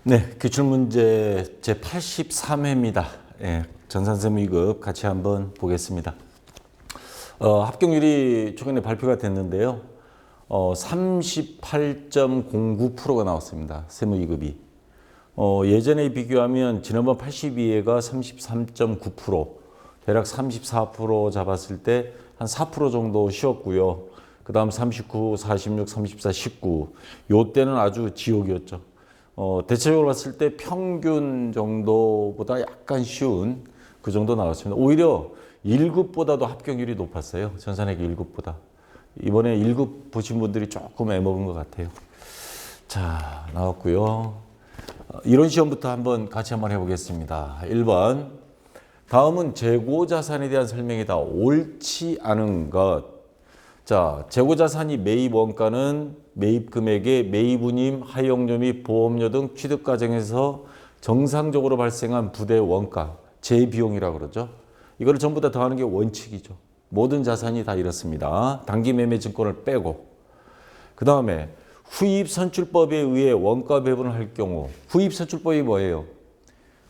네, 기출문제 제83회입니다. 예, 전산세 무이급 같이 한번 보겠습니다. 합격률이 최근에 발표가 됐는데요. 38.09%가 나왔습니다. 세무이급이. 예전에 비교하면 지난번 82회가 33.9%, 대략 34% 잡았을 때 한 4% 정도 쉬었고요. 그 다음 39, 46, 34, 19. 요때는 아주 지옥이었죠. 대체적으로 봤을 때 평균 정도보다 약간 쉬운 그 정도 나왔습니다. 오히려 1급보다도 합격률이 높았어요. 전산회계 1급보다. 이번에 1급 보신 분들이 조금 애먹은 것 같아요. 자, 나왔고요. 이론 시험부터 같이 한번 해보겠습니다. 1번. 다음은 재고자산에 대한 설명이다. 옳지 않은 것. 자, 재고자산이 매입 원가는 매입 금액의 매입운임, 하용료 및 보험료 등 취득 과정에서 정상적으로 발생한 부대 원가, 재비용이라고 그러죠. 이거를 전부 다 더하는 게 원칙이죠. 모든 자산이 다 이렇습니다. 단기 매매 증권을 빼고. 그 다음에 후입 선출법에 의해 원가 배분을 할 경우, 후입 선출법이 뭐예요?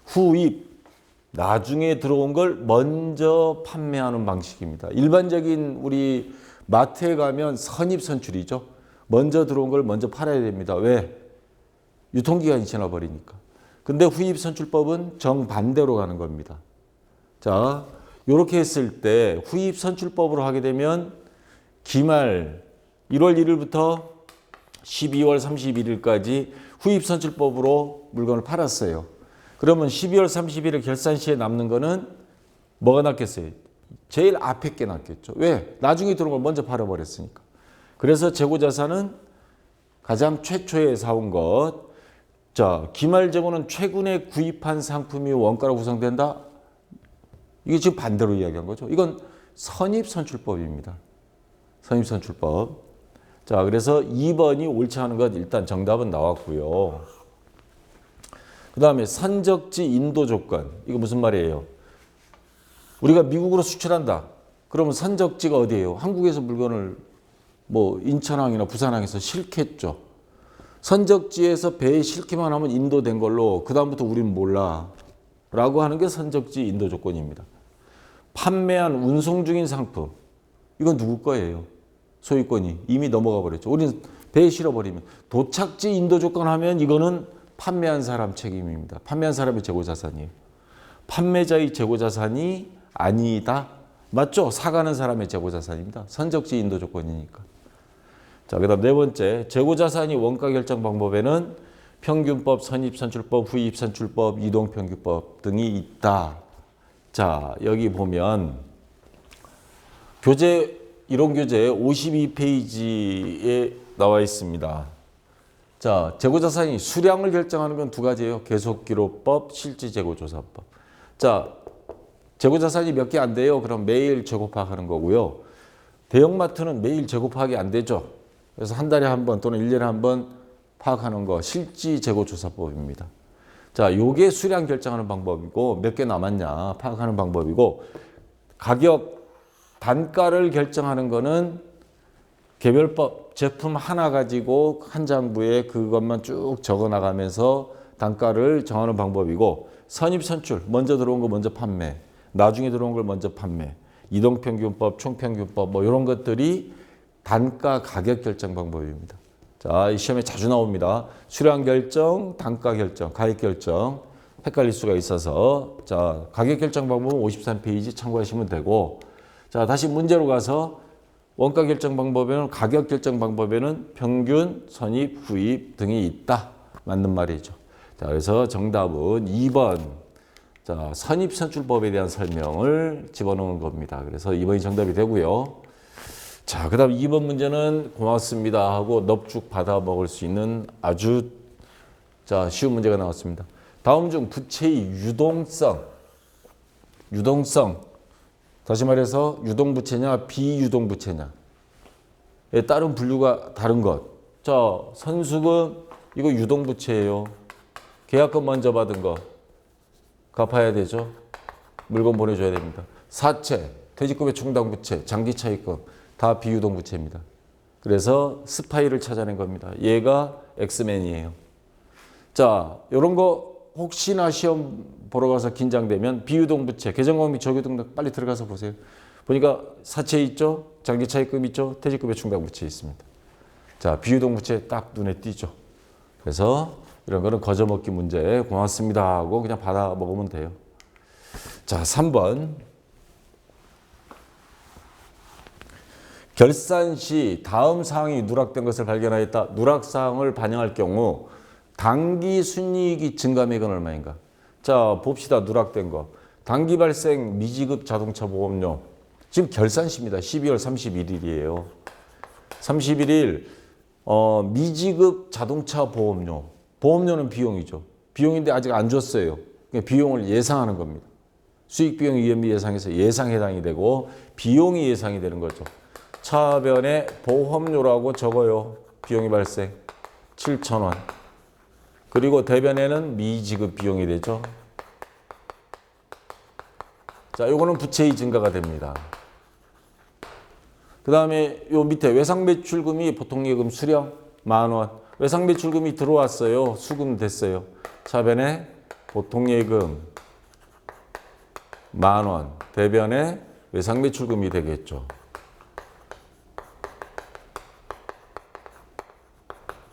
후입, 나중에 들어온 걸 먼저 판매하는 방식입니다. 일반적인 우리 마트에 가면 선입선출이죠. 먼저 들어온 걸 먼저 팔아야 됩니다. 왜? 유통기한이 지나버리니까. 근데 후입선출법은 정반대로 가는 겁니다. 자, 이렇게 했을 때 후입선출법으로 하게 되면 기말 1월 1일부터 12월 31일까지 후입선출법으로 물건을 팔았어요. 그러면 12월 31일 결산 시에 남는 거는 뭐가 남겠어요? 제일 앞에 게 남겠죠. 왜? 나중에 들어온 걸 먼저 팔아버렸으니까. 그래서 재고자산은 가장 최초에 사온 것. 자, 기말재고는 최근에 구입한 상품이 원가로 구성된다. 이게 지금 반대로 이야기한 거죠. 이건 선입선출법입니다. 선입선출법. 자, 그래서 2번이 옳지 않은 것 일단 정답은 나왔고요. 그 다음에 선적지 인도 조건. 이거 무슨 말이에요? 우리가 미국으로 수출한다. 그러면 선적지가 어디예요? 한국에서 물건을 뭐 인천항이나 부산항에서 실겠죠. 선적지에서 배에 실기만 하면 인도된 걸로 그 다음부터 우리는 몰라. 라고 하는 게 선적지 인도 조건입니다. 판매한 운송 중인 상품. 이건 누구 거예요? 소유권이 이미 넘어가 버렸죠. 우리는 배에 실어버리면. 도착지 인도 조건 하면 이거는 판매한 사람 책임입니다. 판매한 사람의 재고자산이에요. 판매자의 재고자산이 아니다. 맞죠? 사가는 사람의 재고자산입니다. 선적지 인도 조건이니까. 자, 그 다음 네 번째. 재고자산이 원가 결정 방법에는 평균법, 선입선출법, 후입선출법, 이동평균법 등이 있다. 자, 여기 보면 이론교재 52페이지에 나와 있습니다. 자, 재고자산이 수량을 결정하는 건 두 가지예요. 계속기록법, 실질재고조사법. 자, 재고자산이 몇 개 안 돼요. 그럼 매일 재고 파악하는 거고요. 대형마트는 매일 재고 파악이 안 되죠. 그래서 한 달에 한 번 또는 1년에 한 번 파악하는 거 실질재고조사법입니다. 자, 요게 수량 결정하는 방법이고 몇 개 남았냐 파악하는 방법이고 가격, 단가를 결정하는 거는 개별법 제품 하나 가지고 한 장부에 그것만 쭉 적어 나가면서 단가를 정하는 방법이고 선입선출, 먼저 들어온 거 먼저 판매, 나중에 들어온 걸 먼저 판매, 이동평균법, 총평균법 뭐 이런 것들이 단가 가격 결정 방법입니다. 자, 이 시험에 자주 나옵니다. 수량 결정, 단가 결정, 가격 결정 헷갈릴 수가 있어서 자, 가격 결정 방법은 53페이지 참고하시면 되고 자, 다시 문제로 가서 원가 결정 방법에는 가격 결정 방법에는 평균, 선입, 후입 등이 있다. 맞는 말이죠. 자, 그래서 정답은 2번. 자, 선입선출법에 대한 설명을 집어넣은 겁니다. 그래서 2번이 정답이 되고요. 자, 그다음 2번 문제는 고맙습니다 하고 넙죽 받아 먹을 수 있는 아주 쉬운 문제가 나왔습니다. 다음 중 부채의 유동성. 다시 말해서 유동부채냐 비유동부채냐에 따른 분류가 다른 것. 자, 선수금 이거 유동부채예요. 계약금 먼저 받은 거 갚아야 되죠. 물건 보내줘야 됩니다. 사채, 퇴직금의 충당부채, 장기차입금 다 비유동부채입니다. 그래서 스파이를 찾아낸 겁니다. 얘가 엑스맨이에요. 자, 이런 거 혹시나 시험 보러 가서 긴장되면 비유동 부채, 개정과목 및 조교등 빨리 들어가서 보세요. 보니까 사채 있죠? 장기차입금 있죠? 퇴직급여 충당 부채 있습니다. 자, 비유동 부채 딱 눈에 띄죠. 그래서 이런 거는 거저먹기 문제 고맙습니다 하고 그냥 받아 먹으면 돼요. 자, 3번. 결산 시 다음 사항이 누락된 것을 발견하였다. 누락사항을 반영할 경우 단기 순이익이 증감액은 얼마인가? 자, 봅시다. 누락된 거. 단기 발생 미지급 자동차 보험료. 지금 결산시입니다. 12월 31일이에요. 31일 미지급 자동차 보험료. 보험료는 비용이죠. 비용인데 아직 안 줬어요. 그러니까 비용을 예상하는 겁니다. 수익 비용 위험비 예상해서 예상 해당이 되고 비용이 예상이 되는 거죠. 차변에 보험료라고 적어요. 비용이 발생 7,000원. 그리고 대변에는 미지급 비용이 되죠. 자, 요거는 부채의 증가가 됩니다. 그 다음에 요 밑에 외상매출금이 보통예금 수령 10,000원. 외상매출금이 들어왔어요. 수금됐어요. 차변에 보통예금 10,000원. 대변에 외상매출금이 되겠죠.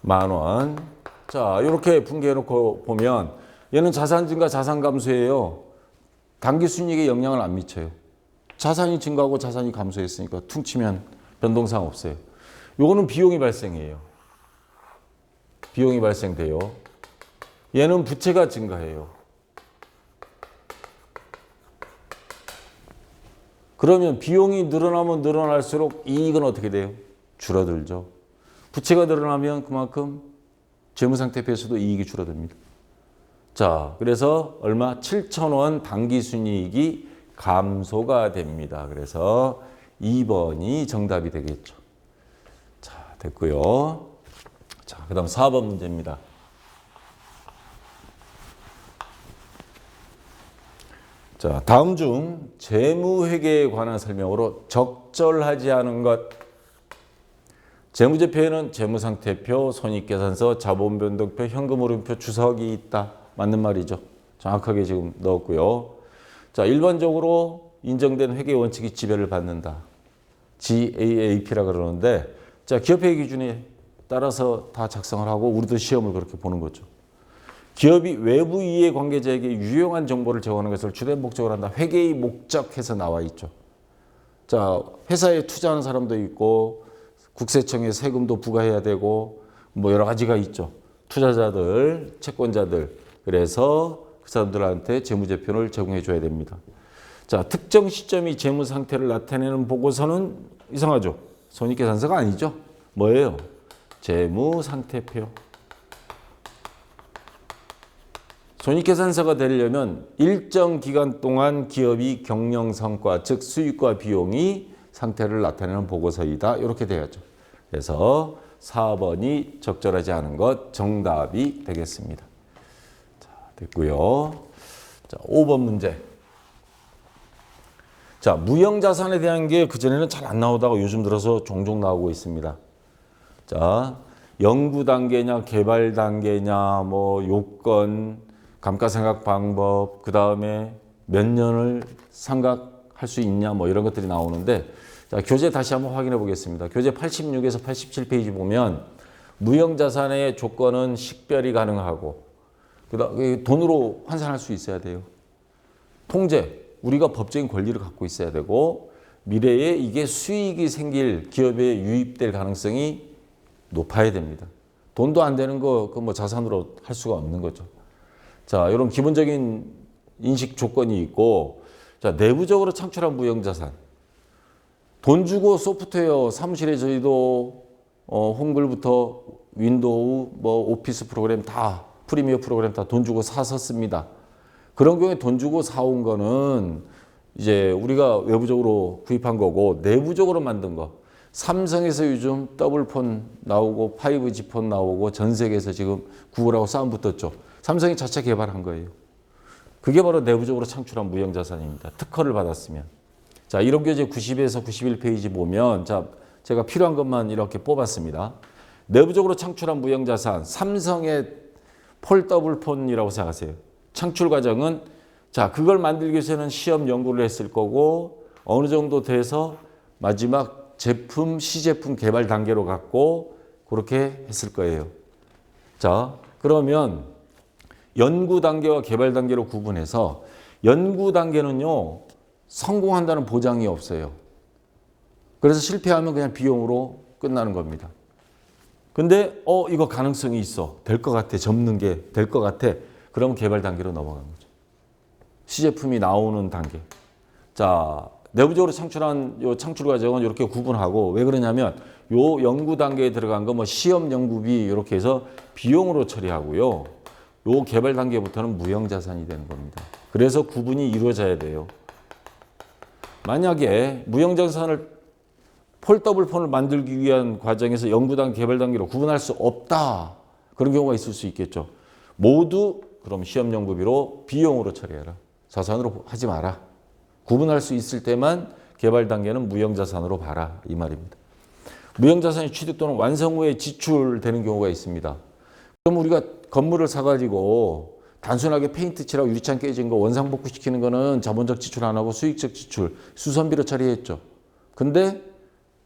10,000원. 자, 이렇게 분개해놓고 보면 얘는 자산 증가, 자산 감소예요. 단기 순이익에 영향을 안 미쳐요. 자산이 증가하고 자산이 감소했으니까 퉁치면 변동사항 없어요. 요거는 비용이 발생해요. 비용이 발생돼요. 얘는 부채가 증가해요. 그러면 비용이 늘어나면 늘어날수록 이익은 어떻게 돼요? 줄어들죠. 부채가 늘어나면 그만큼 재무상태표에서도 이익이 줄어듭니다. 자, 그래서 얼마? 7,000원 단기순이익이 감소가 됩니다. 그래서 2번이 정답이 되겠죠. 자, 됐고요. 자, 그 다음 4번 문제입니다. 자, 다음 중 재무회계에 관한 설명으로 적절하지 않은 것. 재무제표에는 재무상태표, 손익계산서, 자본변동표, 현금흐름표, 주석이 있다. 맞는 말이죠. 정확하게 지금 넣었고요. 자, 일반적으로 인정된 회계 원칙이 지배를 받는다. GAAP라 그러는데, 자, 기업회계 기준에 따라서 다 작성을 하고 우리도 시험을 그렇게 보는 거죠. 기업이 외부 이해관계자에게 유용한 정보를 제공하는 것을 주된 목적으로 한다. 회계의 목적해서 나와 있죠. 자, 회사에 투자하는 사람도 있고 국세청에 세금도 부과해야 되고 뭐 여러 가지가 있죠. 투자자들, 채권자들. 그래서 그 사람들한테 재무제표를 제공해 줘야 됩니다. 자, 특정 시점이 재무 상태를 나타내는 보고서는 이상하죠. 손익계산서가 아니죠. 뭐예요? 재무상태표. 손익계산서가 되려면 일정 기간 동안 기업이 경영성과, 즉 수익과 비용이 상태를 나타내는 보고서이다. 이렇게 돼야죠. 그래서 4번이 적절하지 않은 것 정답이 되겠습니다. 자, 됐고요. 자, 5번 문제. 자, 무형자산에 대한 게 그전에는 잘 안 나오다가 요즘 들어서 종종 나오고 있습니다. 자, 연구 단계냐, 개발 단계냐, 뭐 요건, 감가상각 방법, 그 다음에 몇 년을 상각할 수 있냐, 뭐 이런 것들이 나오는데, 자, 교재 다시 한번 확인해 보겠습니다. 교재 86에서 87페이지 보면 무형자산의 조건은 식별이 가능하고, 그다음에 돈으로 환산할 수 있어야 돼요. 통제, 우리가 법적인 권리를 갖고 있어야 되고, 미래에 이게 수익이 생길 기업에 유입될 가능성이 높아야 됩니다. 돈도 안 되는 거, 그 뭐 자산으로 할 수가 없는 거죠. 자, 이런 기본적인 인식 조건이 있고, 자, 내부적으로 창출한 무형자산. 돈 주고 소프트웨어, 사무실에 저희도 홈글부터 윈도우, 뭐 오피스 프로그램 다, 프리미어 프로그램 다 돈 주고 사서 씁니다. 그런 경우에 돈 주고 사온 거는 이제 우리가 외부적으로 구입한 거고, 내부적으로 만든 거. 삼성에서 요즘 더블폰 나오고 5G 폰 나오고 전 세계에서 지금 구글하고 싸움 붙었죠. 삼성이 자체 개발한 거예요. 그게 바로 내부적으로 창출한 무형자산입니다. 특허를 받았으면. 자, 이론 교재 90에서 91페이지 보면, 자, 제가 필요한 것만 이렇게 뽑았습니다. 내부적으로 창출한 무형자산, 삼성의 폴더블 폰이라고 생각하세요. 창출 과정은 자, 그걸 만들기 위해서는 시험 연구를 했을 거고 어느 정도 돼서 마지막 제품, 시제품 개발 단계로 갔고 그렇게 했을 거예요. 자, 그러면 연구 단계와 개발 단계로 구분해서 연구 단계는요, 성공한다는 보장이 없어요. 그래서 실패하면 그냥 비용으로 끝나는 겁니다. 근데 이거 가능성이 있어. 될 것 같아. 접는 게 될 것 같아. 그럼 개발 단계로 넘어가는 거죠. 시제품이 나오는 단계. 자, 내부적으로 창출한 요 창출 과정은 이렇게 구분하고 왜 그러냐면 요 연구 단계에 들어간 거 뭐 시험 연구비 이렇게 해서 비용으로 처리하고요. 요 개발 단계부터는 무형 자산이 되는 겁니다. 그래서 구분이 이루어져야 돼요. 만약에 무형 자산을 폴더블 폰을 만들기 위한 과정에서 연구 단계, 개발 단계로 구분할 수 없다. 그런 경우가 있을 수 있겠죠. 모두 그럼 시험 연구비로 비용으로 처리해라. 자산으로 하지 마라. 구분할 수 있을 때만 개발 단계는 무형 자산으로 봐라. 이 말입니다. 무형 자산이 취득 또는 완성 후에 지출되는 경우가 있습니다. 그럼 우리가 건물을 사가지고 단순하게 페인트 칠하고 유리창 깨진 거 원상 복구시키는 거는 자본적 지출 안 하고 수익적 지출, 수선비로 처리했죠. 근데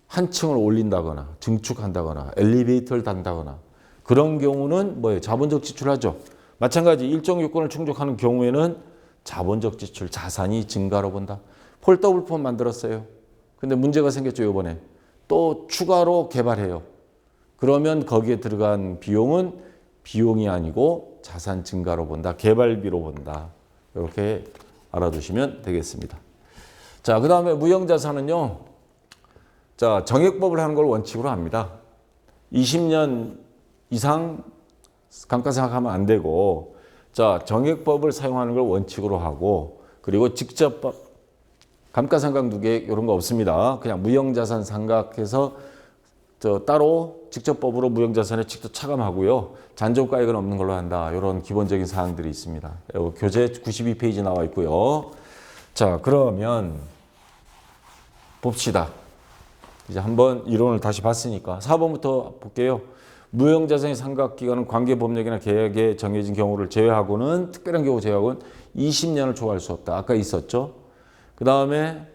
한 층을 올린다거나 증축한다거나 엘리베이터를 단다거나 그런 경우는 뭐예요? 자본적 지출하죠. 마찬가지 일정 요건을 충족하는 경우에는 자본적 지출, 자산이 증가로 본다. 폴더블 폰 만들었어요. 근데 문제가 생겼죠, 이번에. 또 추가로 개발해요. 그러면 거기에 들어간 비용은 비용이 아니고 자산 증가로 본다. 개발비로 본다. 이렇게 알아두시면 되겠습니다. 자, 그 다음에 무형자산은요. 자, 정액법을 하는 걸 원칙으로 합니다. 20년 이상 감가상각하면 안 되고, 자, 정액법을 사용하는 걸 원칙으로 하고, 그리고 직접 감가상각 누계 이런 거 없습니다. 그냥 무형자산 상각해서 따로 직접법으로 무형자산에 직접 차감하고요. 잔존가액은 없는 걸로 한다. 이런 기본적인 사항들이 있습니다. 교재 92페이지 나와 있고요. 자, 그러면 봅시다. 이제 한번 이론을 다시 봤으니까 4번부터 볼게요. 무형자산의 상각기간은 관계법령이나 계약에 정해진 경우를 제외하고는 특별한 경우 제외하고는 20년을 초과할 수 없다. 아까 있었죠. 그 다음에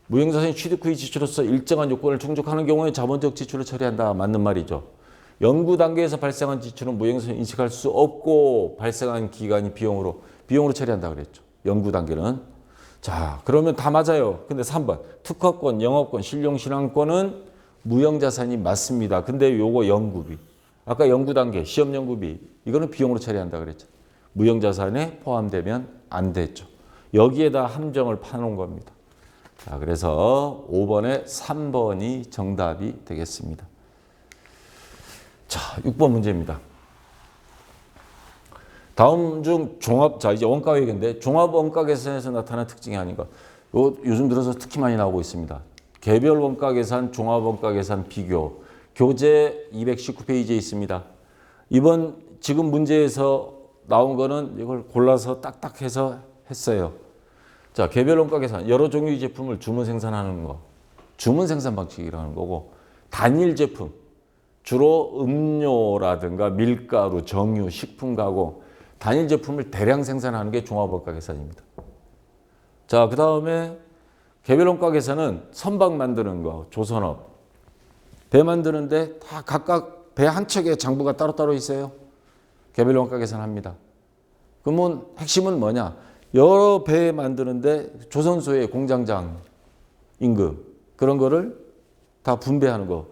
무형자산이 취득 후의 지출로서 일정한 요건을 충족하는 경우에 자본적 지출을 처리한다. 맞는 말이죠. 연구 단계에서 발생한 지출은 무형자산이 인식할 수 없고 발생한 기간이 비용으로 처리한다 그랬죠. 연구 단계는. 자, 그러면 다 맞아요. 근데 3번 특허권, 영업권, 실용신앙권은 무형자산이 맞습니다. 근데 요거 연구비. 아까 연구 단계, 시험 연구비. 이거는 비용으로 처리한다 그랬죠. 무형자산에 포함되면 안 됐죠. 여기에다 함정을 파놓은 겁니다. 자, 그래서 5번에 3번이 정답이 되겠습니다. 자, 6번 문제입니다. 다음 중 자, 이제 원가회계인데 종합 원가계산에서 나타나는 특징이 아닌가. 요즘 들어서 특히 많이 나오고 있습니다. 개별 원가계산, 종합 원가계산 비교. 교재 219페이지에 있습니다. 이번 지금 문제에서 나온 거는 이걸 골라서 딱딱해서 했어요. 자, 개별 원가 계산, 여러 종류의 제품을 주문 생산하는 거. 주문 생산 방식이라는 거고, 단일 제품, 주로 음료라든가 밀가루, 정유, 식품 가공, 단일 제품을 대량 생산하는 게 종합 원가 계산입니다. 자, 그 다음에 개별 원가 계산은 선박 만드는 거, 조선업. 배 만드는데 다 각각 배 한 척에 장부가 따로따로 있어요. 개별 원가 계산합니다. 그러면 핵심은 뭐냐? 여러 배 만드는데 조선소의 공장장 임금 그런 거를 다 분배하는 거.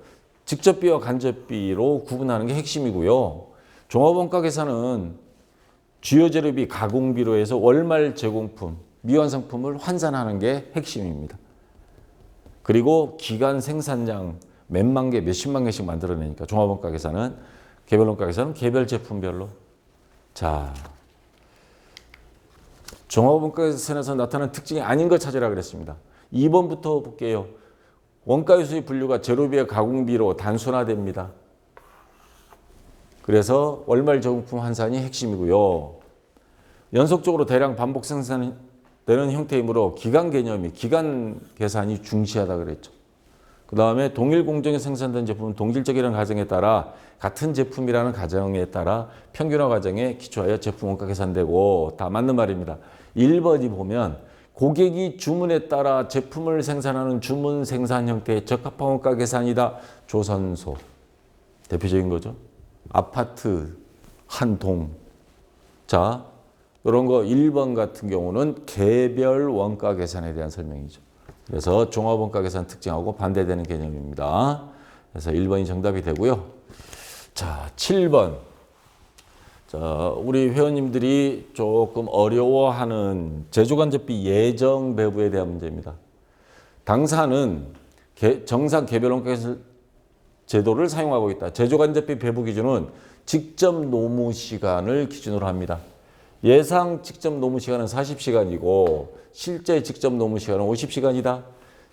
직접비와 간접비로 구분하는 게 핵심이고요. 종합원가 계산은 주요 재료비, 가공비로 해서 월말 제공품, 미완성품을 환산하는 게 핵심입니다. 그리고 기간 생산량 몇만 개, 몇십만 개씩 만들어내니까 종합원가 계산은, 개별원가 계산은 개별 제품별로. 자, 종합원가계산에서 나타나는 특징이 아닌 걸 찾으라 그랬습니다. 2번부터 볼게요. 원가요소의 분류가 재료비와 가공비로 단순화됩니다. 그래서 월말 제공품 환산이 핵심이고요. 연속적으로 대량 반복 생산되는 형태이므로 기간 개념이, 기간 계산이 중시하다 그랬죠. 그 다음에 동일 공정에 생산된 제품은 동질적이라는 가정에 따라 같은 제품이라는 가정에 따라 평균화 과정에 기초하여 제품 원가 계산되고 다 맞는 말입니다. 1번이 보면 고객이 주문에 따라 제품을 생산하는 주문 생산 형태의 적합한 원가 계산이다. 조선소. 대표적인 거죠. 아파트 한 동. 자, 이런 거 1번 같은 경우는 개별 원가 계산에 대한 설명이죠. 그래서 종합원가 계산 특징하고 반대되는 개념입니다. 그래서 1번이 정답이 되고요. 자, 7번. 자, 우리 회원님들이 조금 어려워하는 제조간접비 예정 배부에 대한 문제입니다. 당사는 정상 개별 원가 계산 제도를 사용하고 있다. 제조간접비 배부 기준은 직접 노무 시간을 기준으로 합니다. 예상 직접 노무 시간은 40시간이고 실제 직접 노무 시간은 50시간이다.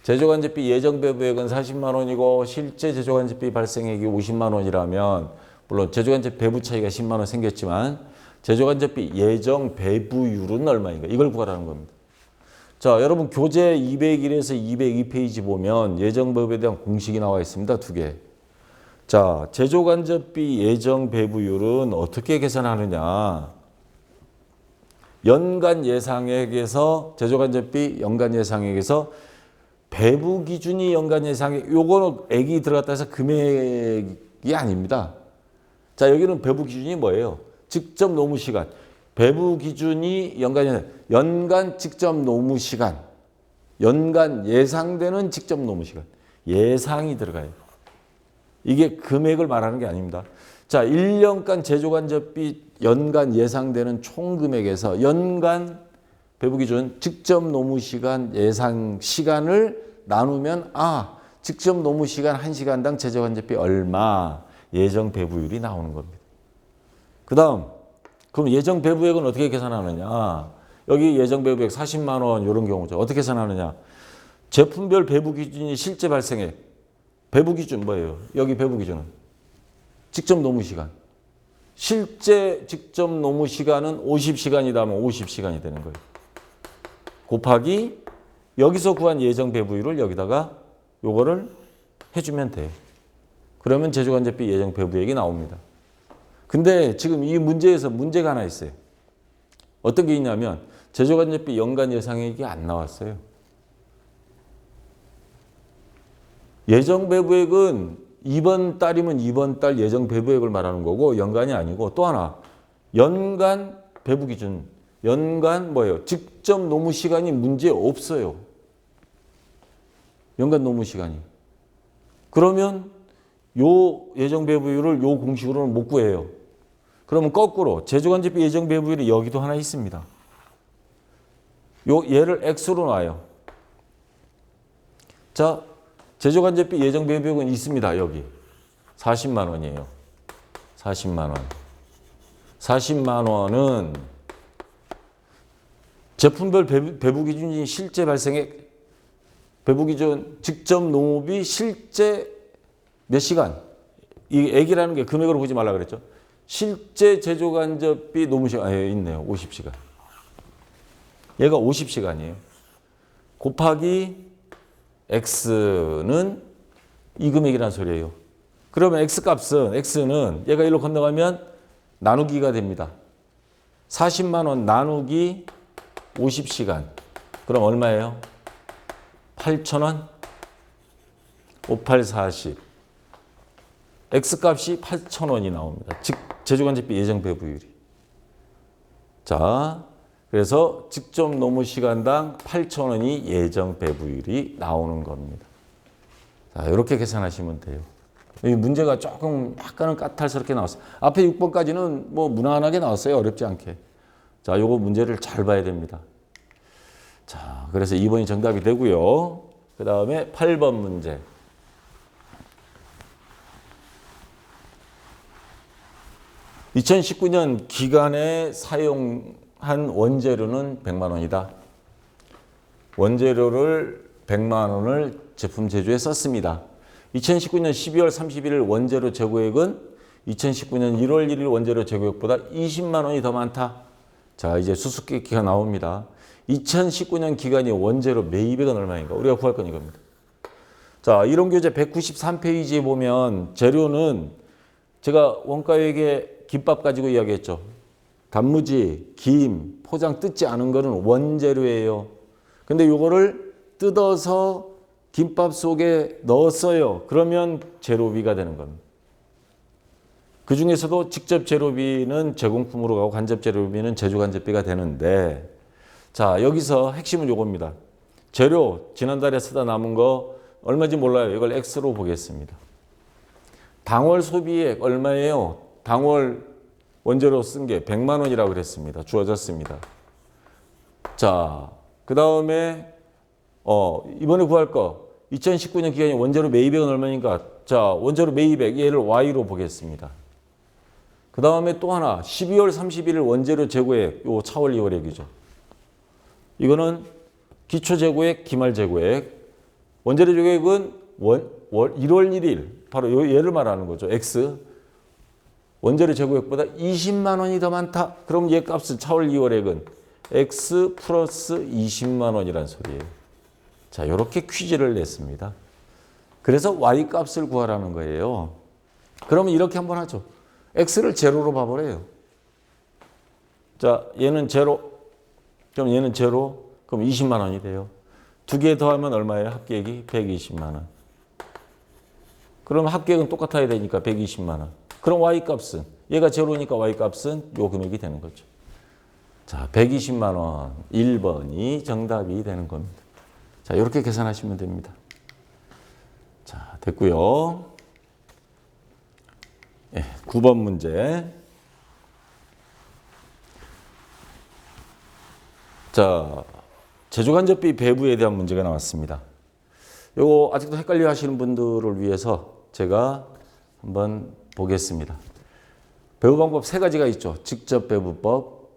제조간접비 예정 배부액은 40만 원이고 실제 제조간접비 발생액이 50만 원이라면 물론 제조간접비 배부 차이가 10만 원 생겼지만 제조간접비 예정 배부율은 얼마인가? 이걸 구하라는 겁니다. 자, 여러분 교재 201에서 202페이지 보면 예정 배부에 대한 공식이 나와 있습니다. 2개. 자, 제조간접비 예정 배부율은 어떻게 계산하느냐? 연간 예상액에서 제조간접비 연간 예상액에서 배부 기준이 연간 예상액, 요거는 액이 들어갔다 해서 금액이 아닙니다. 자, 여기는 배부 기준이 뭐예요? 직접 노무 시간. 배부 기준이 연간 직접 노무 시간. 연간 예상되는 직접 노무 시간. 예상이 들어가요. 이게 금액을 말하는 게 아닙니다. 자, 1년간 제조간접비 연간 예상되는 총 금액에서 연간 배부 기준 직접 노무 시간 예상 시간을 나누면 직접 노무 시간 1시간당 제조간접비 얼마 예정 배부율이 나오는 겁니다. 그 다음 그럼 예정 배부액은 어떻게 계산하느냐? 여기 예정 배부액 40만 원 이런 경우죠. 어떻게 계산하느냐? 제품별 배부 기준이 실제 발생액. 배부 기준 뭐예요? 여기 배부 기준은 직접 노무 시간. 실제 직접 노무 시간은 50시간이다 하면 50시간이 되는 거예요. 곱하기 여기서 구한 예정 배부율을 여기다가 요거를 해주면 돼요. 그러면 제조간접비 예정 배부액이 나옵니다. 근데 지금 이 문제에서 문제가 하나 있어요. 어떤 게 있냐면 제조간접비 연간 예상액이 안 나왔어요. 예정 배부액은 이번 달이면 이번 달 예정 배부액을 말하는 거고 연간이 아니고 또 하나 연간 배부 기준 연간 뭐예요? 직접 노무 시간이 문제 없어요. 연간 노무 시간이. 그러면 요 예정 배부율을 요 공식으로는 못 구해요. 그러면 거꾸로 제조간접비 예정 배부율이 여기도 하나 있습니다. 요 얘를 X로 놔요. 자, 제조간접비 예정 배부액은 있습니다. 여기 40만 원이에요. 40만 원. 40만 원은 제품별 배부 기준이 실제 발생액 배부 기준 직접 농업이 실제 몇 시간? 이 액이라는 게 금액으로 보지 말라 그랬죠. 실제 제조간접비 노무 시간 있네요. 50시간. 얘가 50시간이에요. 곱하기 X는 이 금액이라는 소리예요. 그러면 X는 얘가 1로 건너가면 나누기가 됩니다. 40만 원 나누기 50시간. 그럼 얼마예요? 8,000원? 58, 40. X값이 8,000원이 나옵니다. 즉 제조간접비 예정 배부율이. 자, 그래서 직접 노무 시간당 8,000원이 예정 배부율이 나오는 겁니다. 자, 이렇게 계산하시면 돼요. 이 문제가 조금 약간은 까탈스럽게 나왔어요. 앞에 6번까지는 뭐 무난하게 나왔어요. 어렵지 않게. 자, 요거 문제를 잘 봐야 됩니다. 자, 그래서 2번이 정답이 되고요. 그 다음에 8번 문제. (2019년) 기간에 사용한 원재료는 100만 원이다. 원재료를 100만 원을 제품 제조에 썼습니다. 2019년 12월 31일 원재료 재고액은 2019년 1월 1일 원재료 재고액보다 20만 원이 더 많다. 자, 이제 수수께끼가 나옵니다. 2019년 기간이 원재료 매입액은 얼마인가? 우리가 구할 건 이겁니다. 자, 이론교재 193페이지에 보면 재료는 제가 원가액에 김밥 가지고 이야기했죠. 단무지, 김, 포장 뜯지 않은 거는 원재료예요. 근데 요거를 뜯어서 김밥 속에 넣었어요. 그러면 재료비가 되는 겁니다. 그 중에서도 직접 재료비는 제공품으로 가고 간접 재료비는 제조 간접비가 되는데, 자, 여기서 핵심은 요겁니다. 재료 지난달에 쓰다 남은 거 얼마인지 몰라요. 이걸 X로 보겠습니다. 당월 소비액 얼마예요? 당월 원재료 쓴 게 100만 원이라고 그랬습니다. 주어졌습니다. 자, 그 다음에 이번에 구할 거 2019년 기간에 원재료 매입액은 얼마인가? 자, 원재료 매입액 얘를 Y로 보겠습니다. 그 다음에 또 하나 12월 31일 원재료 재고액, 요 차월 2월액이죠. 이거는 기초 재고액, 기말 재고액. 원재료 재고액은 1월 1일, 바로 얘를 말하는 거죠. X. 원재료 재고액보다 20만 원이 더 많다. 그럼 얘 값은 차월 2월액은 X 플러스 20만 원이란 소리예요. 자, 이렇게 퀴즈를 냈습니다. 그래서 Y 값을 구하라는 거예요. 그러면 이렇게 한번 하죠. X를 제로로 봐버려요. 자, 얘는 제로. 그럼 얘는 제로. 그럼 20만 원이 돼요. 두 개 더하면 얼마예요? 합계액이 120만 원. 그럼 합계액은 똑같아야 되니까 120만 원. 그럼 Y 값은 얘가 제로니까 Y 값은 요 금액이 되는 거죠. 자, 120만 원 1번이 정답이 되는 겁니다. 자, 이렇게 계산하시면 됩니다. 자, 됐고요. 예, 9번 문제. 자, 제조간접비 배부에 대한 문제가 나왔습니다. 요거 아직도 헷갈려 하시는 분들을 위해서 제가 한번 보겠습니다. 배부 방법 세 가지가 있죠. 직접 배부법,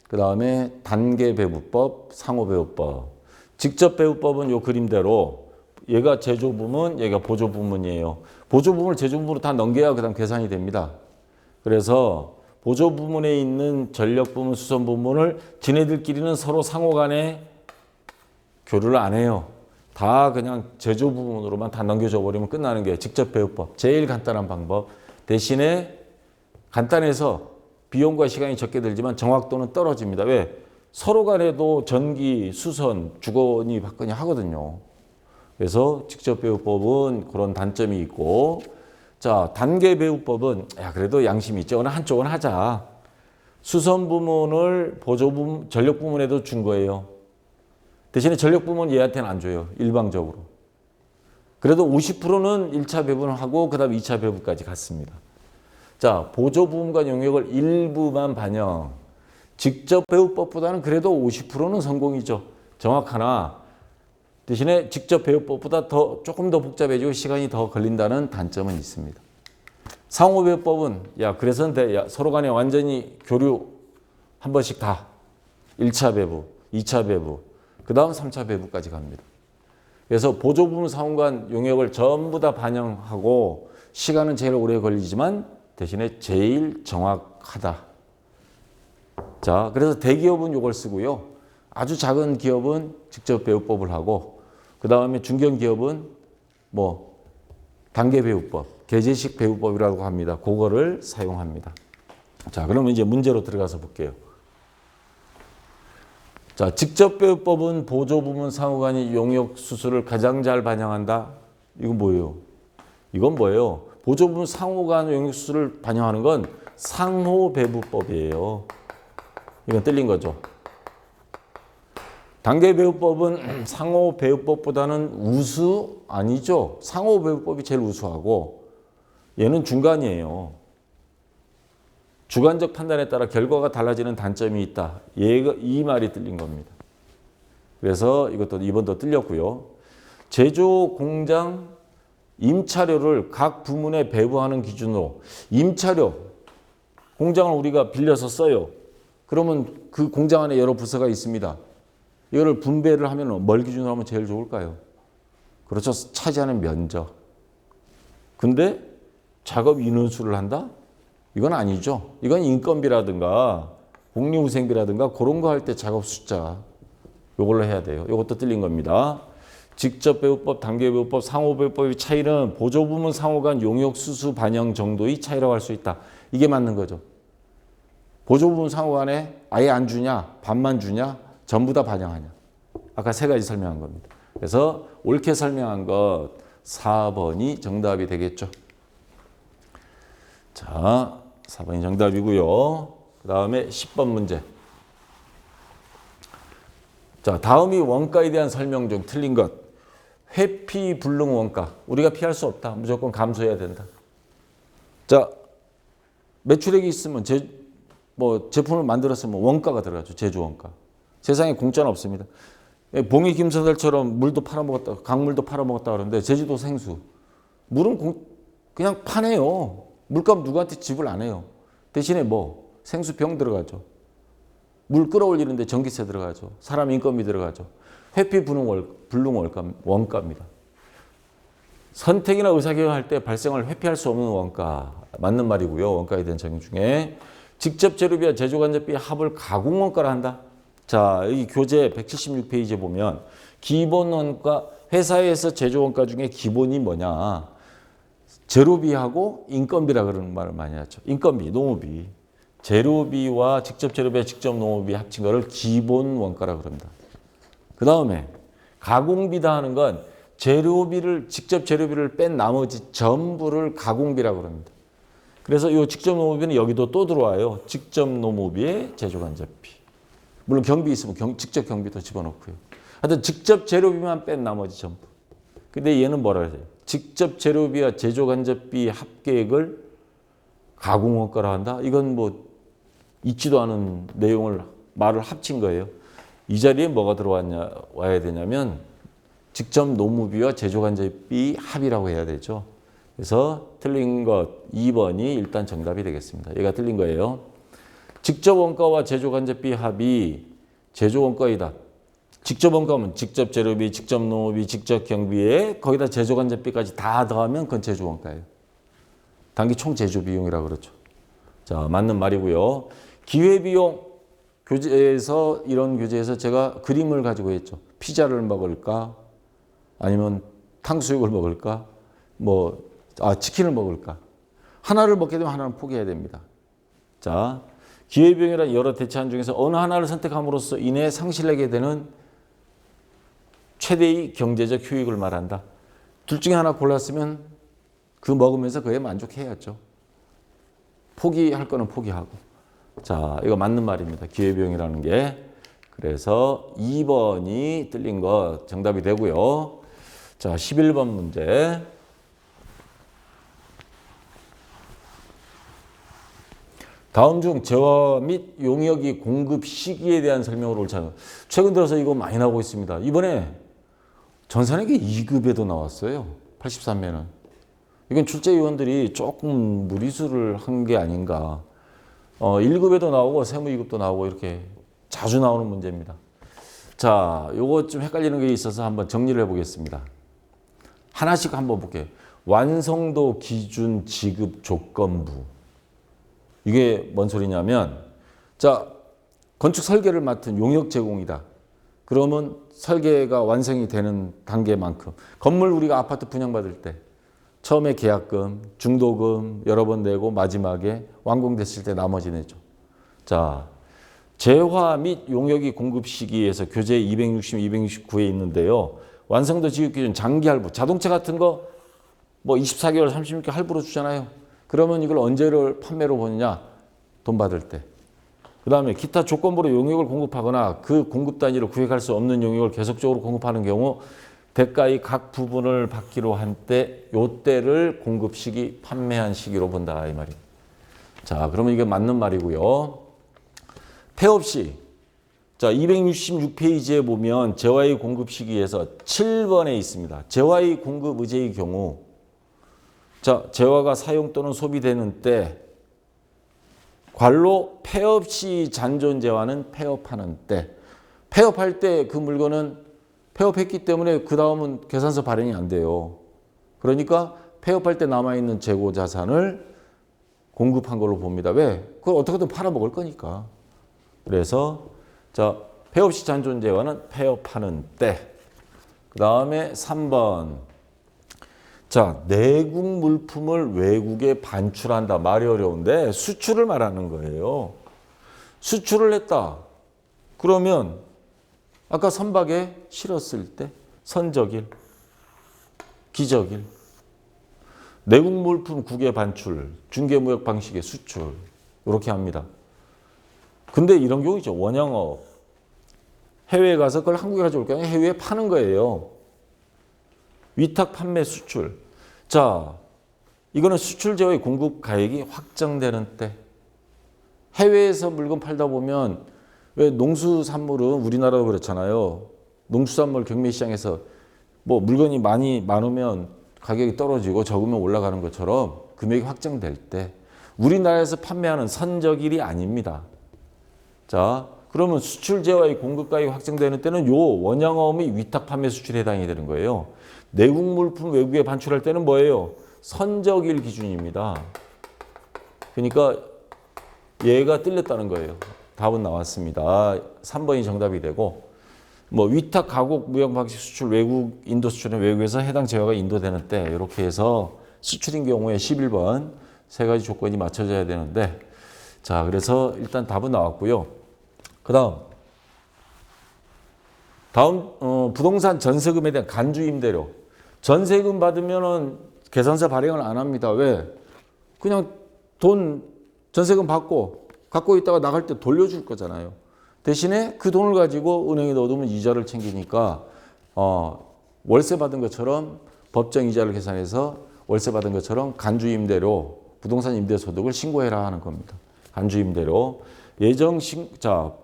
그 다음에 단계 배부법, 상호 배부법. 직접 배부법은 요 그림대로 얘가 제조 부문, 얘가 보조 부문이에요. 보조 부문을 제조 부문으로 다 넘겨야 그다음 계산이 됩니다. 그래서 보조 부문에 있는 전력 부문, 수선 부문을 지네들끼리는 서로 상호 간에 교류를 안 해요. 다 그냥 제조 부문으로만 다 넘겨줘 버리면 끝나는 게 직접 배우법. 제일 간단한 방법. 대신에 간단해서 비용과 시간이 적게 들지만 정확도는 떨어집니다. 왜? 서로 간에도 전기, 수선, 주거니 받거니 하거든요. 그래서 직접 배우법은 그런 단점이 있고, 자, 단계 배우법은 야, 그래도 양심이 있죠. 어느 한쪽은 하자. 수선 부문을 보조 부문, 전력 부문에도 준 거예요. 대신에 전력 부문 얘한테는 안 줘요. 일방적으로. 그래도 50%는 1차 배분을 하고 그다음 2차 배분까지 갔습니다. 자, 보조 부문과 용역을 일부만 반영. 직접 배우법보다는 그래도 50%는 성공이죠. 정확하나 대신에 직접 배우법보다 조금 더 복잡해지고 시간이 더 걸린다는 단점은 있습니다. 상호 배우법은 야, 그래서는 야, 서로 간에 완전히 교류 한 번씩 다 1차 배부, 2차 배부, 그 다음 3차 배부까지 갑니다. 그래서 보조 부문 상호간 용역을 전부 다 반영하고 시간은 제일 오래 걸리지만 대신에 제일 정확하다. 자, 그래서 대기업은 이걸 쓰고요. 아주 작은 기업은 직접 배우법을 하고 그 다음에 중견기업은 뭐 단계 배우법, 계제식 배우법이라고 합니다. 그거를 사용합니다. 자, 그러면 이제 문제로 들어가서 볼게요. 자, 직접 배우법은 보조 부문 상호 간의 용역 수수를 가장 잘 반영한다. 이건 뭐예요? 이건 뭐예요? 보조 부문 상호 간 용역 수수를 반영하는 건 상호 배부법이에요. 이건 틀린 거죠. 단계 배우법은 상호 배우법보다는 우수 아니죠. 상호 배우법이 제일 우수하고 얘는 중간이에요. 주관적 판단에 따라 결과가 달라지는 단점이 있다. 이 말이 틀린 겁니다. 그래서 이것도 2번도 틀렸고요. 제조 공장 임차료를 각 부문에 배부하는 기준으로 임차료, 공장을 우리가 빌려서 써요. 그러면 그 공장 안에 여러 부서가 있습니다. 이거를 분배를 하면 뭘 기준으로 하면 제일 좋을까요? 그렇죠. 차지하는 면적. 근데 작업 인원수를 한다? 이건 아니죠. 이건 인건비라든가 복리후생비라든가 그런 거 할 때 작업 숫자 요걸로 해야 돼요. 이것도 틀린 겁니다. 직접 배우법, 단계 배우법, 상호 배우법의 차이는 보조부문 상호 간 용역 수수 반영 정도의 차이라고 할 수 있다. 이게 맞는 거죠. 보조부문 상호 간에 아예 안 주냐, 반만 주냐, 전부 다 반영하냐. 아까 세 가지 설명한 겁니다. 그래서 옳게 설명한 것 4번이 정답이 되겠죠. 자, 4번이 정답이고요. 그 다음에 10번 문제. 자, 다음이 원가에 대한 설명 중 틀린 것. 회피 불능 원가. 우리가 피할 수 없다. 무조건 감수해야 된다. 자, 매출액이 있으면 제품을 만들었으면 원가가 들어가죠. 제조 원가. 세상에 공짜는 없습니다. 봉이 김선달처럼 물도 팔아먹었다, 강물도 팔아먹었다 그러는데 제주도 생수. 물은 그냥 파네요. 물값 누구한테 지불 안 해요. 대신에 생수병 들어가죠. 물 끌어올리는데 전기세 들어가죠. 사람 인건비 들어가죠. 회피 불능 원가입니다. 선택이나 의사결정할 때 발생을 회피할 수 없는 원가. 맞는 말이고요. 원가에 대한 적용 중에 직접 재료비와 제조간접비 합을 가공원가라 한다. 자, 여기 교재 176페이지에 보면 기본 원가, 회사에서 제조 원가 중에 기본이 뭐냐? 재료비하고 인건비라 그러는 말을 많이 하죠. 인건비, 농업비. 재료비와 직접 재료비, 직접 농업비 합친 거를 기본 원가라 그럽니다. 그 다음에 가공비다 하는 건 직접 재료비를 뺀 나머지 전부를 가공비라 그럽니다. 그래서 이 직접 농업비는 여기도 또 들어와요. 직접 농업비에 제조간접비. 물론 경비 있으면 직접 경비도 집어넣고요. 하여튼 직접 재료비만 뺀 나머지 전부. 근데 얘는 뭐라 해야 돼요? 직접 재료비와 제조간접비 합계액을 가공원가라 한다? 이건 있지도 않은 말을 합친 거예요. 이 자리에 뭐가 와야 되냐면 직접 노무비와 제조간접비 합이라고 해야 되죠. 그래서 틀린 것 2번이 일단 정답이 되겠습니다. 얘가 틀린 거예요. 직접 원가와 제조간접비 합이 제조 원가이다. 직접 원가면 직접 재료비, 직접 농업비, 직접 경비에 거기다 제조간접비까지 다 더하면 그건 제조 원가예요. 단기 총 제조 비용이라고 그러죠. 자, 맞는 말이고요. 기회비용 교재에서 이런 교재에서 제가 그림을 가지고 했죠. 피자를 먹을까? 아니면 탕수육을 먹을까? 치킨을 먹을까? 하나를 먹게 되면 하나는 포기해야 됩니다. 자, 기회비용이란 여러 대체한 중에서 어느 하나를 선택함으로써 인해 상실하게 되는 최대의 경제적 효익을 말한다. 둘 중에 하나 골랐으면 먹으면서 그에 만족해야죠. 포기할 거는 포기하고. 자, 이거 맞는 말입니다. 기회비용이라는 게. 그래서 2번이 틀린 것 정답이 되고요. 자, 11번 문제. 다음 중 재화 및 용역이 공급 시기에 대한 설명으로 옳지 않은. 최근 들어서 이거 많이 나오고 있습니다. 이번에 전산회계 2급에도 나왔어요. 83면은. 이건 출제위원들이 조금 무리수를 한 게 아닌가. 1급에도 나오고 세무 2급도 나오고 이렇게 자주 나오는 문제입니다. 자, 요거 좀 헷갈리는 게 있어서 한번 정리를 해보겠습니다. 하나씩 한번 볼게요. 완성도 기준 지급 조건부. 이게 뭔 소리냐면, 자, 건축 설계를 맡은 용역 제공이다. 그러면 설계가 완성이 되는 단계만큼 건물 우리가 아파트 분양받을 때 처음에 계약금, 중도금 여러 번 내고 마지막에 완공됐을 때 나머지 내죠. 자, 재화 및 용역이 공급 시기에서 교재 260, 269에 있는데요. 완성도 지급 기준 장기 할부, 자동차 같은 거 24개월, 36개월 할부로 주잖아요. 그러면 이걸 언제를 판매로 보느냐? 돈 받을 때. 그 다음에 기타 조건부로 용역을 공급하거나 그 공급 단위로 구획할 수 없는 용역을 계속적으로 공급하는 경우 대가의 각 부분을 받기로 한 때, 요 때를 공급 시기, 판매한 시기로 본다 이 말이에요. 자, 그러면 이게 맞는 말이고요. 폐업 시, 자 266페이지에 보면 재화의 공급 시기에서 7번에 있습니다. 재화의 공급 의제의 경우, 자 재화가 사용 또는 소비되는 때, 괄호 폐업 시 잔존 재화는 폐업하는 때. 폐업할 때 그 물건은 폐업했기 때문에 그 다음은 계산서 발행이 안 돼요. 그러니까 폐업할 때 남아있는 재고 자산을 공급한 걸로 봅니다. 왜? 그걸 어떻게든 팔아먹을 거니까. 그래서 자 폐업 시 잔존 재화는 폐업하는 때. 그 다음에 3번. 자, 내국 물품을 외국에 반출한다. 말이 어려운데 수출을 말하는 거예요. 수출을 했다. 그러면 아까 선박에 실었을 때 선적일, 기적일, 내국 물품 국외 반출, 중개무역 방식의 수출 이렇게 합니다. 근데 이런 경우 있죠. 원양업. 해외에 가서 그걸 한국에 가져올 게 아니라 해외에 파는 거예요. 위탁 판매 수출. 자, 이거는 수출 제어의 공급 가액이 확정되는 때. 해외에서 물건 팔다 보면 왜 농수산물은 우리나라도 그렇잖아요. 농수산물 경매시장에서 뭐 물건이 많으면 가격이 떨어지고 적으면 올라가는 것처럼 금액이 확정될 때 우리나라에서 판매하는 선적일이 아닙니다. 자, 그러면 수출 제어의 공급 가격이 확정되는 때는 요 원양어음이 위탁 판매 수출에 해당이 되는 거예요. 내국 물품 외국에 반출할 때는 뭐예요? 선적일 기준입니다. 그러니까 얘가 틀렸다는 거예요. 답은 나왔습니다. 3번이 정답이 되고 뭐 위탁 가곡 무역 방식 수출 외국 인도 수출은 외국에서 해당 제어가 인도되는 때 이렇게 해서 수출인 경우에 11번 세 가지 조건이 맞춰져야 되는데 자 그래서 일단 답은 나왔고요. 다음 부동산 전세금에 대한 간주 임대료. 전세금 받으면은 계산서 발행을 안 합니다. 왜? 그냥 돈 전세금 받고 갖고 있다가 나갈 때 돌려줄 거잖아요. 대신에 그 돈을 가지고 은행에 넣어두면 이자를 챙기니까 월세 받은 것처럼 법정 이자를 계산해서 월세 받은 것처럼 간주 임대료, 부동산 임대 소득을 신고해라 하는 겁니다. 간주 임대료. 자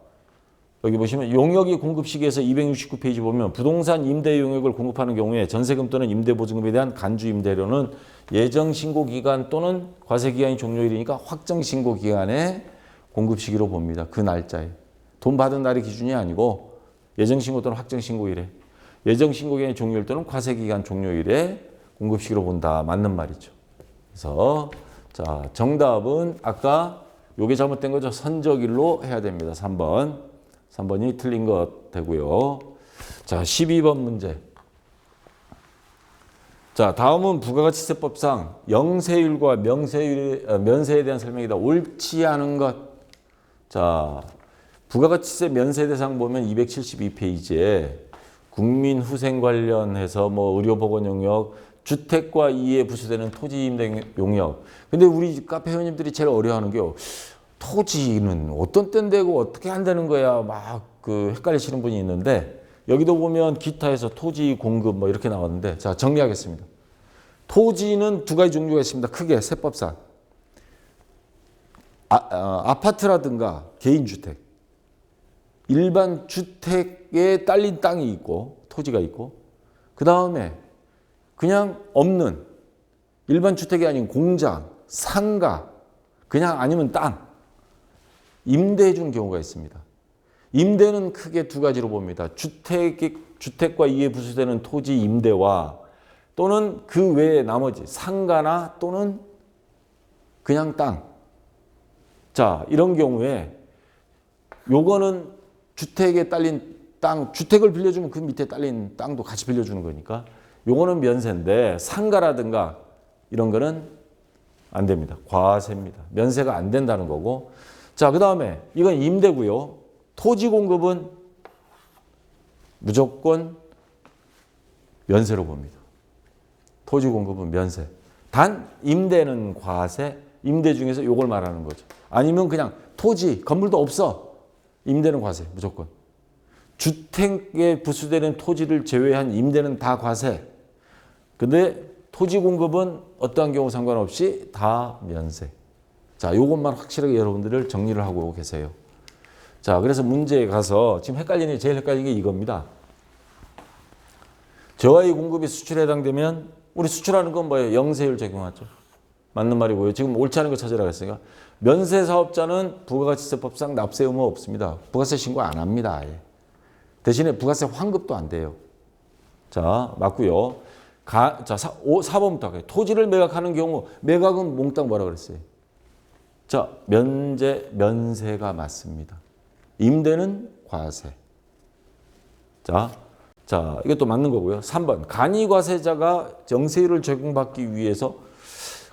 여기 보시면 용역이 공급 시기에서 269페이지 보면 부동산 임대 용역을 공급하는 경우에 전세금 또는 임대보증금에 대한 간주 임대료는 예정 신고 기간 또는 과세 기간이 종료일이니까 확정 신고 기간에 공급 시기로 봅니다. 그 날짜에. 돈 받은 날이 기준이 아니고 예정 신고 또는 확정 신고일에 예정 신고 기간이 종료일 또는 과세 기간 종료일에 공급 시기로 본다. 맞는 말이죠. 그래서 자, 정답은 아까 요게 잘못된 거죠. 선적일로 해야 됩니다. 3번이 틀린 것 되고요. 자, 12번 문제. 자, 다음은 부가가치세법상 영세율과 면세에 대한 설명이다. 옳지 않은 것. 자, 부가가치세 면세 대상 보면 272페이지에 국민후생 관련해서 뭐 의료보건 용역, 주택과 이에 부수되는 토지 임대 용역. 근데 우리 카페 회원님들이 제일 어려워하는 게요. 토지는 어떤 땐 되고 어떻게 한다는 거야 막 헷갈리시는 분이 있는데 여기도 보면 기타에서 토지 공급 뭐 이렇게 나왔는데 자 정리하겠습니다. 토지는 두 가지 종류가 있습니다. 크게 세법상 아파트라든가 개인주택 일반 주택에 딸린 땅이 있고 토지가 있고 그 다음에 그냥 없는 일반 주택이 아닌 공장, 상가 그냥 아니면 땅 임대해 주는 경우가 있습니다. 임대는 크게 두 가지로 봅니다. 주택과 이에 부수되는 토지 임대와 또는 그 외에 나머지 상가나 또는 그냥 땅. 자, 이런 경우에 요거는 주택에 딸린 땅, 주택을 빌려주면 그 밑에 딸린 땅도 같이 빌려주는 거니까 요거는 면세인데 상가라든가 이런 거는 안 됩니다. 과세입니다. 면세가 안 된다는 거고 자, 그 다음에 이건 임대고요. 토지 공급은 무조건 면세로 봅니다. 토지 공급은 면세. 단 임대는 과세, 임대 중에서 이걸 말하는 거죠. 아니면 그냥 토지, 건물도 없어. 임대는 과세, 무조건. 주택에 부수되는 토지를 제외한 임대는 다 과세. 근데 토지 공급은 어떠한 경우 상관없이 다 면세. 자, 요것만 확실하게 여러분들을 정리를 하고 계세요. 자, 그래서 문제에 가서 지금 제일 헷갈리는 게 이겁니다. 저하의 공급이 수출에 해당되면 우리 수출하는 건 뭐예요? 영세율 적용하죠. 맞는 말이고요. 지금 옳지 않은 거 찾으라고 했으니까 면세 사업자는 부가가치세법상 납세 의무 없습니다. 부가세 신고 안 합니다. 아예. 대신에 부가세 환급도 안 돼요. 자, 맞고요. 자, 4번부터 할게요. 토지를 매각하는 경우 매각은 몽땅 뭐라 그랬어요? 자, 면세가 맞습니다. 임대는 과세. 자, 자, 이것도 맞는 거고요. 3번. 간이과세자가 정세율을 적용받기 위해서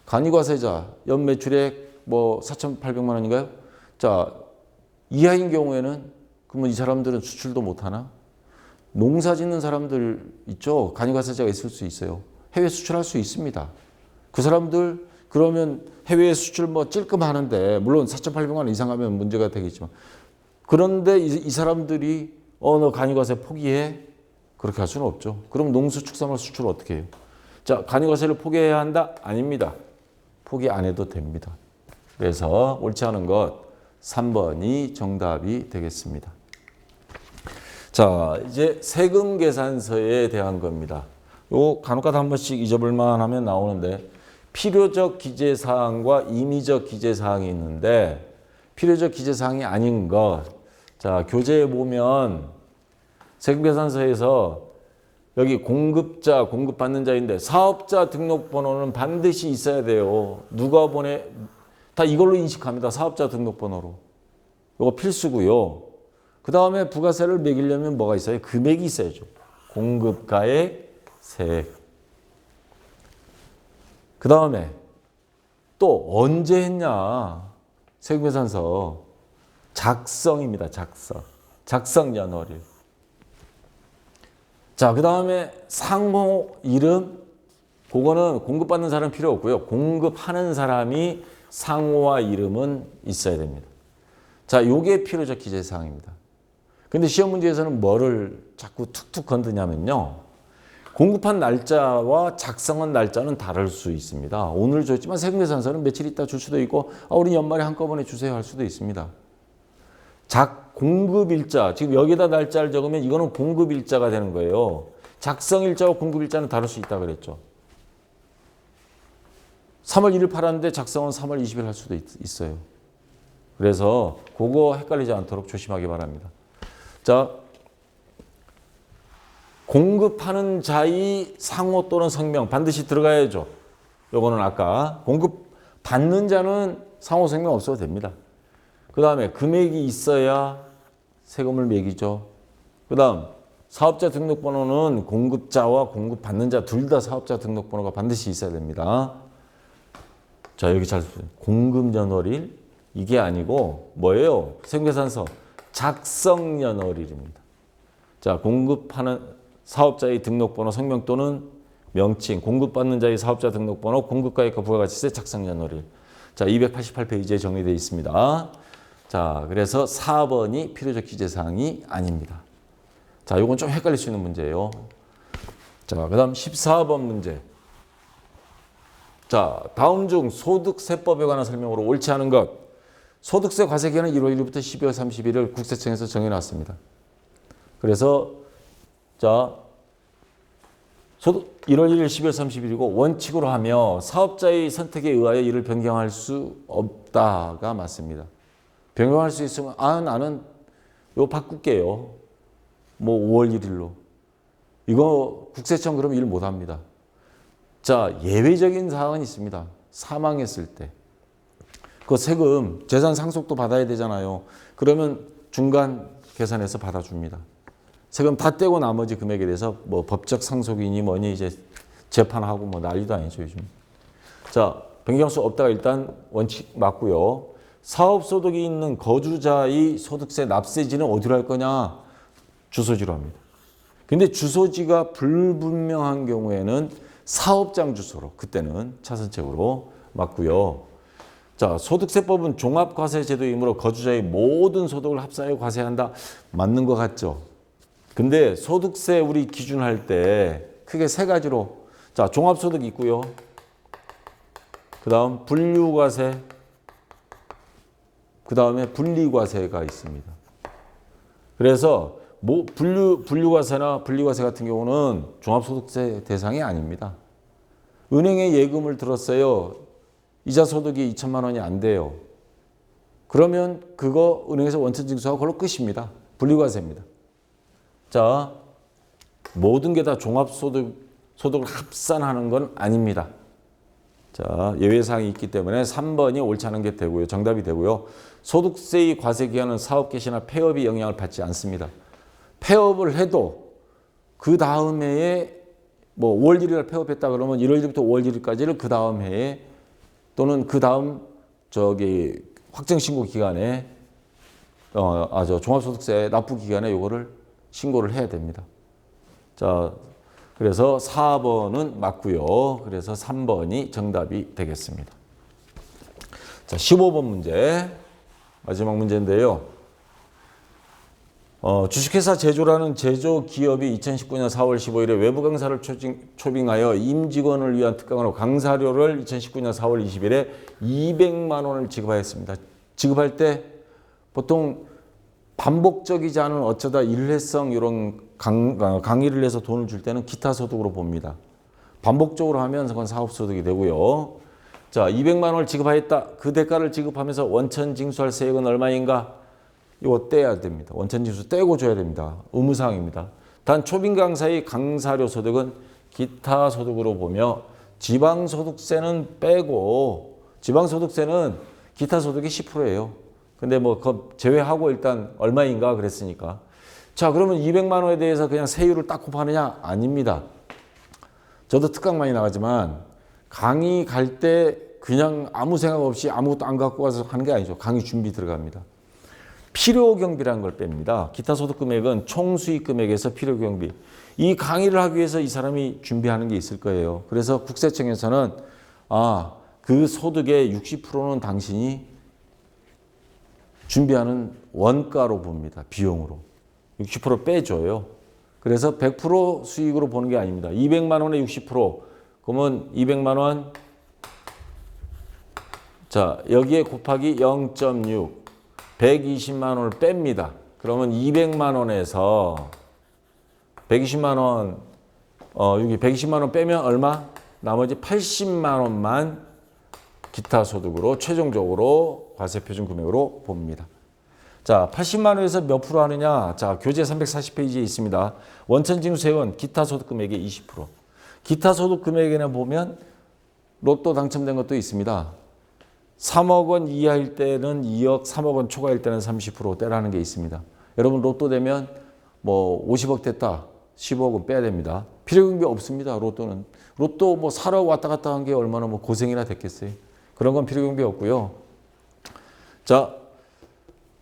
간이과세자 연매출액 뭐 4,800만 원인가요? 자, 이하인 경우에는 그러면 이 사람들은 수출도 못 하나? 농사 짓는 사람들 있죠. 간이과세자가 있을 수 있어요. 해외 수출할 수 있습니다. 그 사람들 그러면 해외 수출 뭐 찔끔 하는데 물론 4,800만 원 이상 하면 문제가 되겠지만 그런데 이 사람들이 너 간이과세 포기해? 그렇게 할 수는 없죠. 그럼 농수축산물 수출을 어떻게 해요? 자, 간이과세를 포기해야 한다? 아닙니다. 포기 안 해도 됩니다. 그래서 옳지 않은 것 3번이 정답이 되겠습니다. 자, 이제 세금 계산서에 대한 겁니다. 요 간혹가다 한 번씩 잊어볼만 하면 나오는데 필요적 기재사항과 임의적 기재사항이 있는데 필요적 기재사항이 아닌 것. 자, 교재에 보면 세금계산서에서 여기 공급자, 공급받는 자인데 사업자 등록번호는 반드시 있어야 돼요. 누가 보내? 다 이걸로 인식합니다. 사업자 등록번호로. 이거 필수고요. 그 다음에 부가세를 매기려면 뭐가 있어요? 금액이 있어야죠. 공급가액, 세액. 그 다음에 또 언제 했냐? 세금계산서 작성입니다. 작성. 작성 연월일. 자, 그 다음에 상호 이름. 그거는 공급받는 사람 필요 없고요. 공급하는 사람이 상호와 이름은 있어야 됩니다. 자, 요게 필요적 기재사항입니다. 근데 시험 문제에서는 뭐를 자꾸 툭툭 건드냐면요. 공급한 날짜와 작성한 날짜는 다를 수 있습니다. 오늘 줬지만 세금계산서는 며칠 있다 줄 수도 있고 우리 연말에 한꺼번에 주세요 할 수도 있습니다. 공급일자, 지금 여기다 날짜를 적으면 이거는 공급일자가 되는 거예요. 작성일자와 공급일자는 다를 수 있다 그랬죠. 3월 1일 팔았는데 작성은 3월 20일 할 수도 있어요. 그래서 그거 헷갈리지 않도록 조심하기 바랍니다. 자, 공급하는 자의 상호 또는 성명 반드시 들어가야죠. 요거는 아까 공급받는 자는 상호 성명 없어도 됩니다. 그 다음에 금액이 있어야 세금을 매기죠. 그 다음 사업자 등록번호는 공급자와 공급받는 자 둘 다 사업자 등록번호가 반드시 있어야 됩니다. 자, 여기 잘 보세요. 공급연월일 이게 아니고 뭐예요? 세금계산서 작성연월일입니다. 자, 공급하는 사업자의 등록번호 성명 또는 명칭, 공급받는 자의 사업자 등록번호, 공급가액과 부가가치세 작성연월일. 자, 288페이지에 정리되어 있습니다. 자, 그래서 4번이 필요적 기재사항이 아닙니다. 자, 이건 좀 헷갈릴 수 있는 문제예요. 자, 그 다음 14번 문제. 자, 다음 중 소득세법에 관한 설명으로 옳지 않은 것. 소득세 과세기간은 1월 1일부터 12월 31일 국세청에서 정해놨습니다. 그래서 자, 소득 1월 1일, 12월 30일이고 원칙으로 하며 사업자의 선택에 의하여 이를 변경할 수 없다가 맞습니다. 변경할 수 있으면 나는 이거 바꿀게요. 뭐 5월 1일로. 이거 국세청 그럼 일 못합니다. 자, 예외적인 사항은 있습니다. 사망했을 때. 그 세금, 재산 상속도 받아야 되잖아요. 그러면 중간 계산해서 받아줍니다. 세금 다 떼고 나머지 금액에 대해서 뭐 법적 상속이니 뭐니 이제 재판하고 뭐 난리도 아니죠, 요즘. 자, 변경할 수 없다가 일단 원칙 맞고요. 사업소득이 있는 거주자의 소득세 납세지는 어디로 할 거냐? 주소지로 합니다. 근데 주소지가 불분명한 경우에는 사업장 주소로, 그때는 차선책으로 맞고요. 자, 소득세법은 종합과세제도이므로 거주자의 모든 소득을 합산해 과세한다. 맞는 것 같죠? 근데 소득세 우리 기준할 때 크게 세 가지로, 자, 종합소득 있고요. 그 다음 분류과세, 그 다음에 분리과세가 있습니다. 그래서 분류과세나 분리과세 같은 경우는 종합소득세 대상이 아닙니다. 은행에 예금을 들었어요. 이자 소득이 2천만 원이 안 돼요. 그러면 그거 은행에서 원천 징수하고 그걸로 끝입니다. 분리과세입니다. 자, 모든 게 다 종합소득을 합산하는 건 아닙니다. 자, 예외사항이 있기 때문에 3번이 옳지 않은 게 되고요. 정답이 되고요. 소득세의 과세기간은 사업 개시나 폐업이 영향을 받지 않습니다. 폐업을 해도 그 다음 해에 뭐 5월 1일 폐업했다 그러면 1월 1일부터 5월 1일까지를 그 다음 해에 또는 그 다음 확정 신고 기간에 종합소득세 납부 기간에 요거를 신고를 해야 됩니다. 자, 그래서 4번은 맞고요. 그래서 3번이 정답이 되겠습니다. 자, 15번 문제. 마지막 문제인데요. 주식회사 제조라는 제조기업이 2019년 4월 15일에 외부 강사를 초빙하여 임직원을 위한 특강으로 강사료를 2019년 4월 20일에 200만 원을 지급하였습니다. 지급할 때 보통 반복적이지 않은 어쩌다 일회성 이런 강의를 해서 돈을 줄 때는 기타 소득으로 봅니다. 반복적으로 하면 그건 사업소득이 되고요. 자, 200만 원을 지급하였다. 그 대가를 지급하면서 원천 징수할 세액은 얼마인가? 이거 떼야 됩니다. 원천 징수 떼고 줘야 됩니다. 의무사항입니다. 단 초빙 강사의 강사료 소득은 기타 소득으로 보며 지방소득세는 빼고 지방소득세는 기타 소득이 10%예요. 근데 뭐 제외하고 일단 얼마인가 그랬으니까. 자, 그러면 200만 원에 대해서 그냥 세율을 딱 곱하느냐? 아닙니다. 저도 특강 많이 나가지만 강의 갈 때 그냥 아무 생각 없이 아무것도 안 갖고 가서 하는 게 아니죠. 강의 준비 들어갑니다. 필요경비라는 걸 뺍니다. 기타 소득 금액은 총 수익 금액에서 필요경비. 이 강의를 하기 위해서 이 사람이 준비하는 게 있을 거예요. 그래서 국세청에서는 그 소득의 60%는 당신이 준비하는 원가로 봅니다. 비용으로. 60% 빼줘요. 그래서 100% 수익으로 보는 게 아닙니다. 200만 원에 60%. 그러면 200만 원. 자, 여기에 곱하기 0.6. 120만 원을 뺍니다. 그러면 200만 원에서 120만 원, 여기 120만 원 빼면 얼마? 나머지 80만 원만 기타 소득으로 최종적으로 과세표준 금액으로 봅니다. 자, 80만 원에서 몇 프로 하느냐? 자, 교재 340페이지에 있습니다. 원천징수세액은 기타 소득 금액의 20%. 기타 소득 금액에는 보면 로또 당첨된 것도 있습니다. 3억 원 이하일 때는 2억, 3억 원 초과일 때는 30% 떼라는 게 있습니다. 여러분 로또 되면 뭐 50억 됐다. 15억은 빼야 됩니다. 필요경비 없습니다. 로또는. 로또 뭐 사러 왔다 갔다 한 게 얼마나 뭐 고생이나 됐겠어요. 그런 건 필요경비 없고요. 자,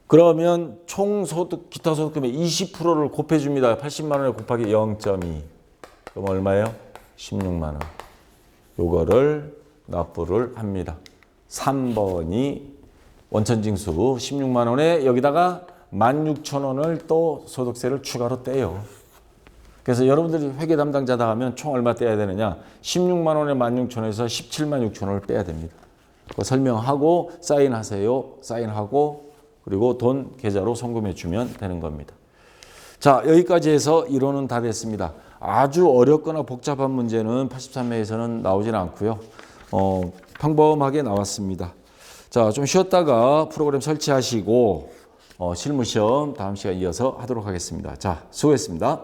그러면 총 소득, 기타 소득금의 20%를 곱해줍니다. 80만 원에 곱하기 0.2. 그럼 얼마예요? 16만 원. 요거를 납부를 합니다. 3번이 원천징수 16만 원에 여기다가 16,000원을 또 소득세를 추가로 떼요. 그래서 여러분들이 회계 담당자다 하면 총 얼마 떼야 되느냐? 16만 원에 16,000원에서 17만 6천원을 빼야 됩니다. 그거 설명하고 사인하세요. 사인하고 그리고 돈 계좌로 송금해 주면 되는 겁니다. 자, 여기까지 해서 이론은 다 됐습니다. 아주 어렵거나 복잡한 문제는 83회에서는 나오진 않고요. 평범하게 나왔습니다. 자, 좀 쉬었다가 프로그램 설치하시고 실무시험 다음 시간 이어서 하도록 하겠습니다. 자, 수고했습니다.